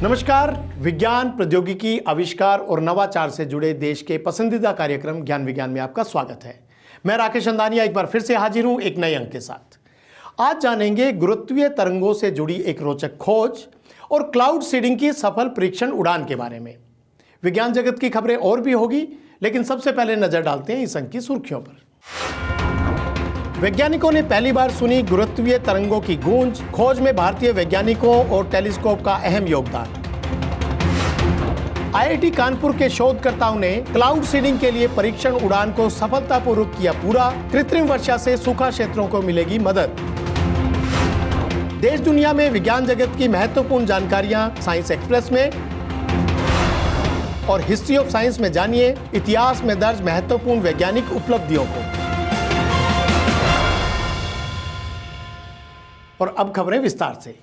नमस्कार। विज्ञान, प्रौद्योगिकी, आविष्कार और नवाचार से जुड़े देश के पसंदीदा कार्यक्रम ज्ञान विज्ञान में आपका स्वागत है। मैं राकेश अंदानिया एक बार फिर से हाजिर हूं एक नए अंक के साथ। आज जानेंगे गुरुत्वीय तरंगों से जुड़ी एक रोचक खोज और क्लाउड सीडिंग की सफल परीक्षण उड़ान के बारे में। विज्ञान जगत की खबरें और भी होगी, लेकिन सबसे पहले नजर डालते हैं इस अंक की सुर्खियों पर। वैज्ञानिकों ने पहली बार सुनी गुरुत्वीय तरंगों की गूंज, खोज में भारतीय वैज्ञानिकों और टेलीस्कोप का अहम योगदान। आईआईटी कानपुर के शोधकर्ताओं ने क्लाउड सीडिंग के लिए परीक्षण उड़ान को सफलतापूर्वक किया पूरा। कृत्रिम वर्षा से सूखा क्षेत्रों को मिलेगी मदद। देश दुनिया में विज्ञान जगत की महत्वपूर्ण जानकारियां साइंस एक्सप्रेस में, और हिस्ट्री ऑफ साइंस में जानिए इतिहास में दर्ज महत्वपूर्ण वैज्ञानिक उपलब्धियों को। और अब खबरें विस्तार से।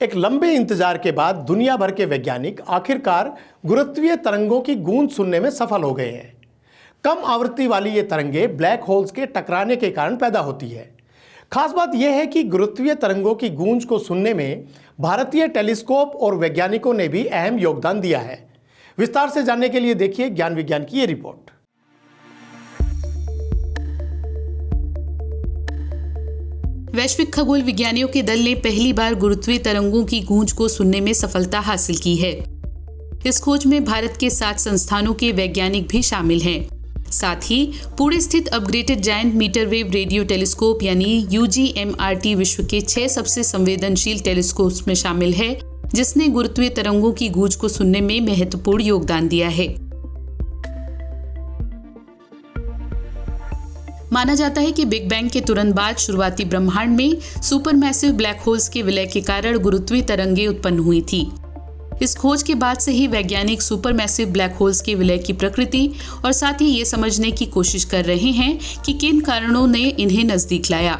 एक लंबे इंतजार के बाद दुनिया भर के वैज्ञानिक आखिरकार गुरुत्वीय तरंगों की गूंज सुनने में सफल हो गए हैं। कम आवृत्ति वाली ये तरंगे ब्लैक होल्स के टकराने के कारण पैदा होती है। खास बात यह है कि गुरुत्वीय तरंगों की गूंज को सुनने में भारतीय टेलीस्कोप और वैज्ञानिकों ने भी अहम योगदान दिया है। विस्तार से जानने के लिए देखिए ज्ञान विज्ञान की ये रिपोर्ट। वैश्विक खगोल विज्ञानियों के दल ने पहली बार गुरुत्वीय तरंगों की गूंज को सुनने में सफलता हासिल की है। इस खोज में भारत के 7 संस्थानों के वैज्ञानिक भी शामिल हैं। साथ ही पुणे स्थित upgraded giant metre wave radio telescope यानी UGMRT विश्व के 6 सबसे संवेदनशील टेलीस्कोप्स में शामिल है, जिसने गुरुत्वीय तरंगों की गूंज को सुनने में महत्वपूर्ण योगदान दिया है। माना जाता है कि बिग बैंग के तुरंत बाद शुरुआती ब्रह्मांड में सुपरमैसिव ब्लैक होल्स के विलय के कारण गुरुत्वीय तरंगें उत्पन्न हुई थी। इस खोज के बाद से ही वैज्ञानिक सुपरमैसिव ब्लैक होल्स के विलय की प्रकृति और साथ ही ये समझने की कोशिश कर रहे हैं कि किन कारणों ने इन्हें नजदीक लाया।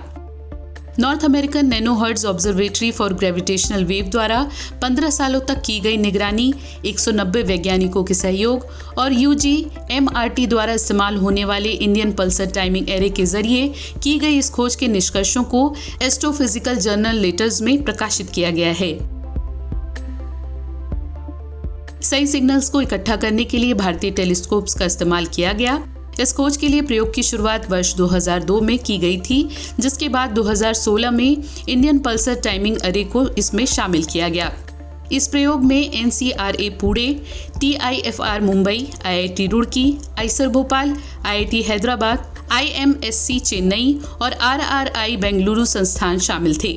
North American nano hertz observatory for gravitational wave द्वारा 15 सालों तक की गई निगरानी, 190 वैज्ञानिकों के सहयोग और UGMRT द्वारा इस्तेमाल होने वाले इंडियन पल्सर टाइमिंग एरे के जरिए की गई इस खोज के निष्कर्षों को एस्ट्रोफिजिकल जर्नल लेटर्स में प्रकाशित किया गया है। सही सिग्नल्स को इकट्ठा करने के लिए भारतीय टेलीस्कोप्स का इस्तेमाल किया गया। इस खोज के लिए प्रयोग की शुरुआत वर्ष 2002 में की गई थी, जिसके बाद 2016 में इंडियन पल्सर टाइमिंग अरे को इसमें शामिल किया गया। इस प्रयोग में NCRA Pune, TIFR Mumbai, IIT Roorkee, Eicher Bhopal, IIT Hyderabad, IMSC Chennai और RRI बेंगलुरु संस्थान शामिल थे।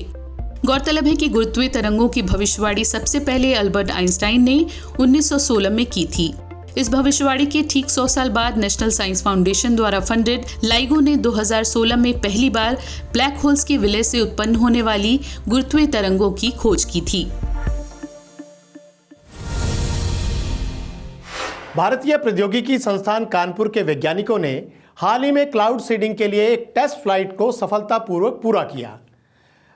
गौरतलब है कि गुरुत्वीय तरंगों की भविष्यवाणी सबसे पहले अल्बर्ट आइंस्टाइन ने 1916 में की थी। इस भविष्यवाणी के ठीक 100 साल बाद नेशनल साइंस फाउंडेशन द्वारा फंडेड लाइगो ने 2016 में पहली बार ब्लैक होल्स के विलय से उत्पन्न होने वाली गुरुत्वीय तरंगों की खोज की थी। भारतीय प्रौद्योगिकी संस्थान कानपुर के वैज्ञानिकों ने हाल ही में क्लाउड सीडिंग के लिए एक टेस्ट फ्लाइट को सफलतापूर्वक पूरा किया।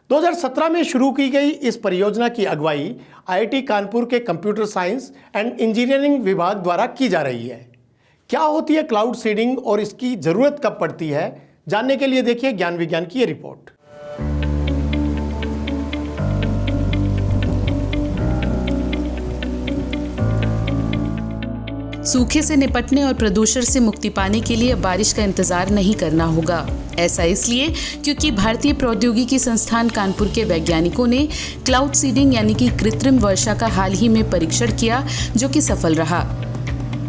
2017 में शुरू की गई इस परियोजना की अगुवाई आईआईटी कानपुर के कंप्यूटर साइंस एंड इंजीनियरिंग विभाग द्वारा की जा रही है। क्या होती है क्लाउड सीडिंग और इसकी जरूरत कब पड़ती है, जानने के लिए देखिए ज्ञान विज्ञान की ये रिपोर्ट। सूखे से निपटने और प्रदूषण से मुक्ति पाने के लिए बारिश का इंतजार नहीं करना होगा। ऐसा इसलिए क्योंकि भारतीय प्रौद्योगिकी संस्थान कानपुर के वैज्ञानिकों ने क्लाउड सीडिंग यानी कि कृत्रिम वर्षा का हाल ही में परीक्षण किया, जो कि सफल रहा।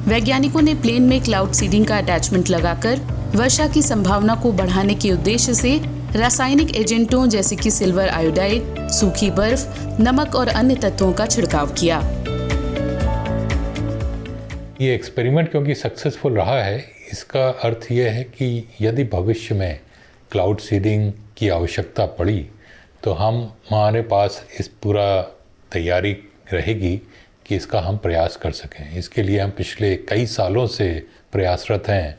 वैज्ञानिकों ने प्लेन में क्लाउड सीडिंग का अटैचमेंट लगाकर वर्षा की संभावना को बढ़ाने के उद्देश्य से रासायनिक एजेंटों जैसे कि सिल्वर आयोडाइड, सूखी बर्फ, नमक और अन्य तत्वों का छिड़काव किया। ये एक्सपेरिमेंट क्योंकि सक्सेसफुल रहा है, इसका अर्थ ये है कि यदि भविष्य में क्लाउड सीडिंग की आवश्यकता पड़ी तो हमारे पास इस पूरा तैयारी रहेगी कि इसका हम प्रयास कर सकें। इसके लिए हम पिछले कई सालों से प्रयासरत हैं।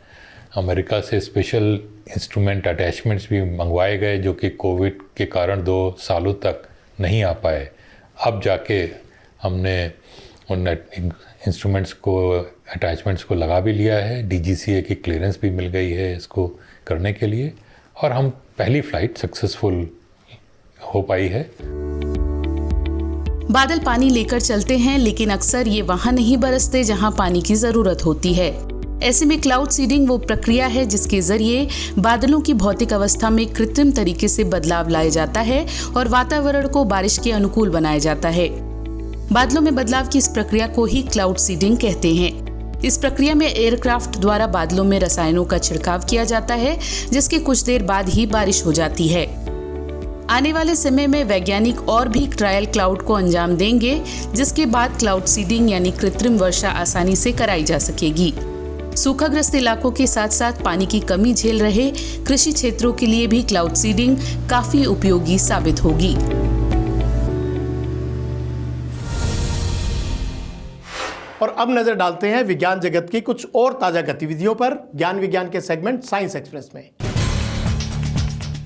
अमेरिका से स्पेशल इंस्ट्रूमेंट अटैचमेंट्स भी मंगवाए गए, जो कि कोविड के कारण 2 सालों तक नहीं आ पाए। अब जाके हमने उन इंस्ट्रूमेंट्स को, अटैचमेंट्स को लगा भी लिया है। DGCA की क्लियरेंस भी मिल गई है इसको करने के लिए, और हम पहली फ्लाइट सक्सेसफुल हो पाई है। बादल पानी लेकर चलते हैं, लेकिन अक्सर ये वहां नहीं बरसते जहां पानी की जरूरत होती है। ऐसे में क्लाउड सीडिंग वो प्रक्रिया है जिसके जरिए बादलों की भौतिक अवस्था में कृत्रिम तरीके से बदलाव लाया जाता है और वातावरण को बारिश के अनुकूल बनाया जाता है। बादलों में बदलाव की इस प्रक्रिया को ही क्लाउड सीडिंग कहते हैं। इस प्रक्रिया में एयरक्राफ्ट द्वारा बादलों में रसायनों का छिड़काव किया जाता है, जिसके कुछ देर बाद ही बारिश हो जाती है। आने वाले समय में वैज्ञानिक और भी ट्रायल क्लाउड को अंजाम देंगे, जिसके बाद क्लाउड सीडिंग यानी कृत्रिम वर्षा आसानी से कराई जा सकेगी। सूखाग्रस्त इलाकों के साथ साथ पानी की कमी झेल रहे कृषि क्षेत्रों के लिए भी क्लाउड सीडिंग काफी उपयोगी साबित होगी। और अब नजर डालते हैं विज्ञान जगत की कुछ और ताजा गतिविधियों पर ज्ञान विज्ञान के सेगमेंट साइंस एक्सप्रेस में।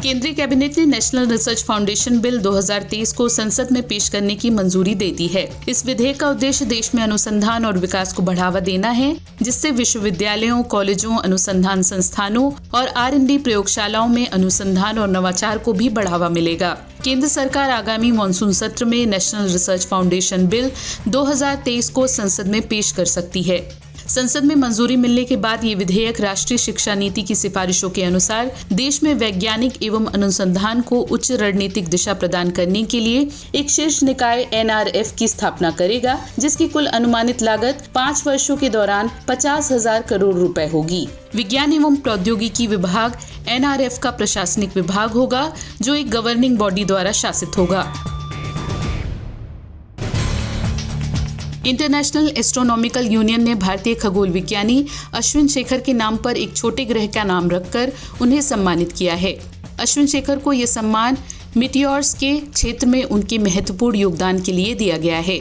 केंद्रीय कैबिनेट ने नेशनल रिसर्च फाउंडेशन बिल 2023 को संसद में पेश करने की मंजूरी दे दी है। इस विधेयक का उद्देश्य देश में अनुसंधान और विकास को बढ़ावा देना है, जिससे विश्वविद्यालयों, कॉलेजों, अनुसंधान संस्थानों और R&D प्रयोगशालाओं में अनुसंधान और नवाचार को भी बढ़ावा मिलेगा। केंद्र सरकार आगामी मॉनसून सत्र में नेशनल रिसर्च फाउंडेशन बिल 2023 को संसद में पेश कर सकती है। संसद में मंजूरी मिलने के बाद ये विधेयक राष्ट्रीय शिक्षा नीति की सिफारिशों के अनुसार देश में वैज्ञानिक एवं अनुसंधान को उच्च रणनीतिक दिशा प्रदान करने के लिए एक शीर्ष निकाय NRF की स्थापना करेगा, जिसकी कुल अनुमानित लागत 5 वर्षों के दौरान 50,000 करोड़ रुपए होगी। विज्ञान एवं प्रौद्योगिकी विभाग NRF का प्रशासनिक विभाग होगा, जो एक गवर्निंग बॉडी द्वारा शासित होगा। इंटरनेशनल एस्ट्रोनॉमिकल यूनियन ने भारतीय खगोल विज्ञानी अश्विन शेखर के नाम पर एक छोटे ग्रह का नाम रखकर उन्हें सम्मानित किया है। अश्विन शेखर को यह सम्मान मीटियोर्स के क्षेत्र में उनके महत्वपूर्ण योगदान के लिए दिया गया है।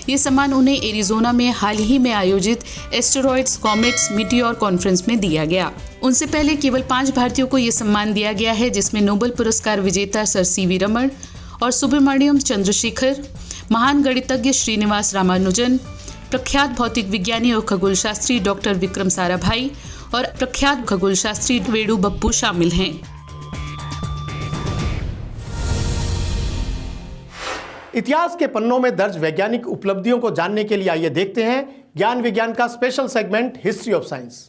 ये सम्मान उन्हें एरिजोना में हाल ही में आयोजित एस्टेरॉइड्स, कॉमेट्स, मीटियोर कॉन्फ्रेंस में दिया गया। उनसे पहले केवल 5 भारतीयों को यह सम्मान दिया गया है, जिसमें नोबेल पुरस्कार विजेता सर CV रमन और सुब्रमण्यम चंद्रशेखर, महान गणितज्ञ श्रीनिवास रामानुजन, प्रख्यात भौतिक विज्ञानी और खगोल शास्त्री डॉक्टर विक्रम साराभाई और प्रख्यात खगोल शास्त्री वेणु बप्पू शामिल हैं। इतिहास के पन्नों में दर्ज वैज्ञानिक उपलब्धियों को जानने के लिए आइए देखते हैं ज्ञान विज्ञान का special segment history of science.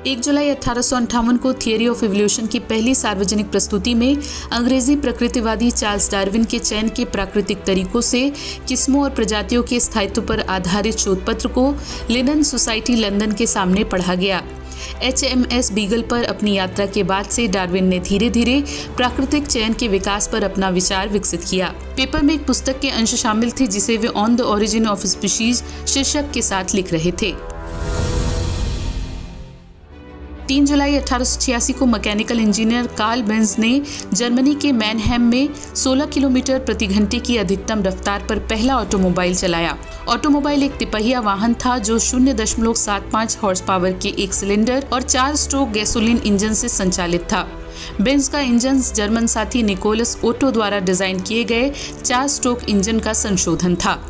1 जुलाई 1858 को थियरी ऑफ इवोल्यूशन की पहली सार्वजनिक प्रस्तुति में अंग्रेजी प्रकृतिवादी चार्ल्स डार्विन के चयन के प्राकृतिक तरीकों से किस्मों और प्रजातियों के स्थायित्व पर आधारित शोध पत्र को लिनन सोसाइटी लंदन के सामने पढ़ा गया। HMS बीगल पर अपनी यात्रा के बाद से डार्विन ने धीरे धीरे प्राकृतिक चयन के विकास पर अपना विचार विकसित किया। पेपर में एक पुस्तक के अंश शामिल थे जिसे वे on the origin of species शीर्षक के साथ लिख रहे थे। 3 जुलाई 1886 को मैकेनिकल इंजीनियर कार्ल बेंज ने जर्मनी के मैनहेम में 16 किलोमीटर प्रति घंटे की अधिकतम रफ्तार पर पहला ऑटोमोबाइल चलाया। ऑटोमोबाइल एक तिपहिया वाहन था जो 0.75 हॉर्स पावर के एक सिलेंडर और 4 स्ट्रोक गैसोलीन इंजन से संचालित था। बेंज का इंजन जर्मन साथी निकोलस ओटो द्वारा डिजाइन किए गए 4 स्ट्रोक इंजन का संशोधन था।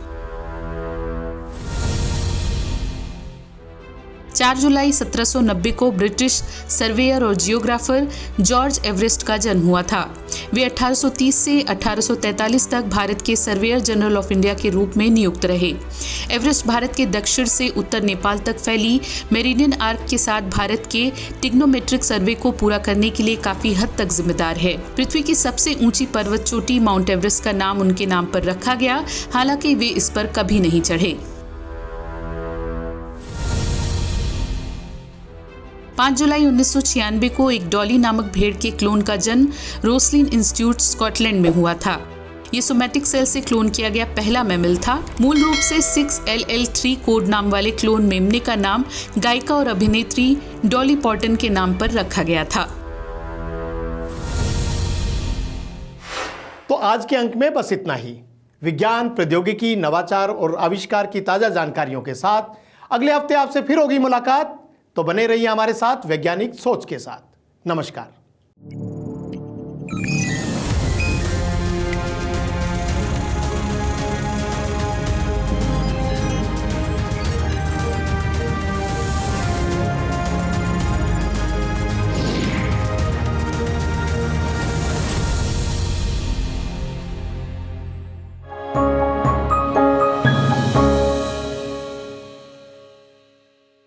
4 जुलाई 1790 को ब्रिटिश सर्वेयर और जियोग्राफर जॉर्ज एवरेस्ट का जन्म हुआ था। वे 1830 से 1843 तक भारत के सर्वेयर जनरल ऑफ इंडिया के रूप में नियुक्त रहे। एवरेस्ट भारत के दक्षिण से उत्तर नेपाल तक फैली मेरिडियन आर्क के साथ भारत के टिग्नोमेट्रिक सर्वे को पूरा करने के लिए काफी हद तक जिम्मेदार है। पृथ्वी की सबसे ऊंची पर्वत चोटी माउंट एवरेस्ट का नाम उनके नाम पर रखा गया, हालांकि वे इस पर कभी नहीं चढ़े। 5 जुलाई 1996 को एक डॉली नामक भेड़ के क्लोन का जन्म रोसलिन इंस्टीट्यूट स्कॉटलैंड में हुआ था। ये सोमैटिक सेल से क्लोन किया गया पहला मैमल था। मूल रूप से 6LL3 कोड नाम वाले क्लोन मेमने का नाम गायिका और अभिनेत्री डॉली पार्टन के नाम पर रखा गया था। तो आज के अंक में बस इतना ही। विज्ञान, प्रौद्योगिकी, नवाचार और आविष्कार की ताजा जानकारियों के साथ अगले हफ्ते आपसे फिर होगी मुलाकात। तो बने रहिए हमारे साथ वैज्ञानिक सोच के साथ। नमस्कार।